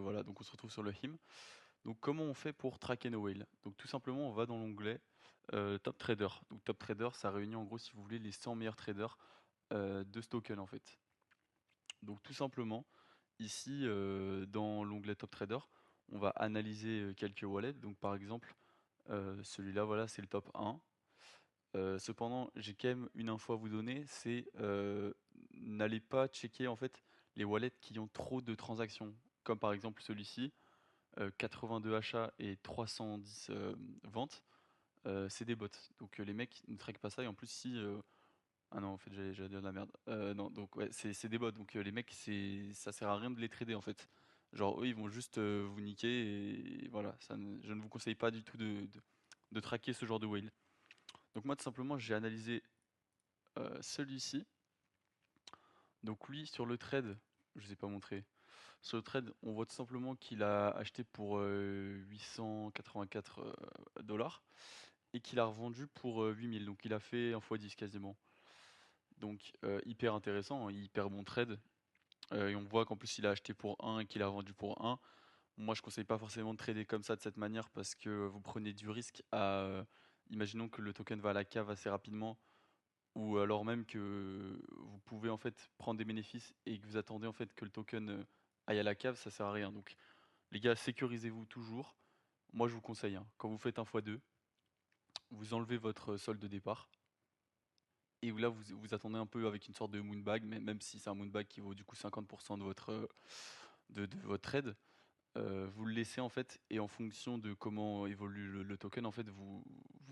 voilà, donc on se retrouve sur le HIM. Donc comment on fait pour traquer nos whales? Donc tout simplement, on va dans l'onglet, Top Trader. Donc Top Trader, ça réunit en gros, si vous voulez, les 100 meilleurs traders, de ce token en fait. Donc tout simplement, ici, dans l'onglet Top Trader, on va analyser, quelques wallets. Donc par exemple, celui-là, voilà, c'est le top 1. Cependant, j'ai quand même une info à vous donner, c'est, n'allez pas checker en fait les wallets qui ont trop de transactions. Comme par exemple celui-ci, 82 achats et 310 ventes, c'est des bots. Donc les mecs ne traquent pas ça et en plus si, ah non en fait j'allais dire de la merde. Non donc ouais c'est des bots donc les mecs ça sert à rien de les trader en fait. Genre eux ils vont juste, vous niquer et voilà, je ne vous conseille pas du tout de traquer ce genre de whale. Donc moi tout simplement j'ai analysé, celui-ci. Donc lui sur le trade, je vous ai pas montré. Sur le trade, on voit tout simplement qu'il a acheté pour 884 dollars et qu'il a revendu pour 8000. Donc il a fait 1 fois 10 quasiment. Donc hyper intéressant, hein, hyper bon trade. Et on voit qu'en plus il a acheté pour 1 et qu'il a vendu pour 1. Moi je conseille pas forcément de trader comme ça de cette manière parce que vous prenez du risque à imaginons que le token va à la cave assez rapidement ou alors même que vous pouvez en fait prendre des bénéfices et que vous attendez en fait que le token aille à la cave, ça sert à rien. Donc les gars, sécurisez-vous toujours. Moi je vous conseille, hein, quand vous faites un x2, vous enlevez votre solde de départ et là vous attendez un peu avec une sorte de moonbag, même si c'est un moonbag qui vaut du coup 50% de votre, de votre trade. Vous le laissez en fait et en fonction de comment évolue le token en fait vous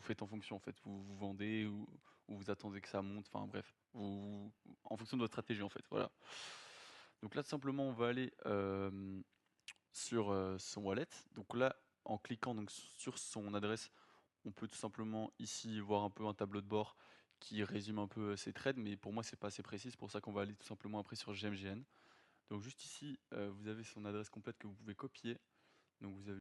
faites en fonction en fait. Vous vendez ou vous attendez que ça monte, enfin bref. En fonction de votre stratégie en fait, voilà. Donc là tout simplement on va aller sur son wallet. Donc là en cliquant donc sur son adresse, on peut tout simplement ici voir un peu un tableau de bord qui résume un peu ses trades, mais pour moi c'est pas assez précis, c'est pour ça qu'on va aller tout simplement après sur GMGN. Donc juste ici, vous avez son adresse complète que vous pouvez copier. Donc vous avez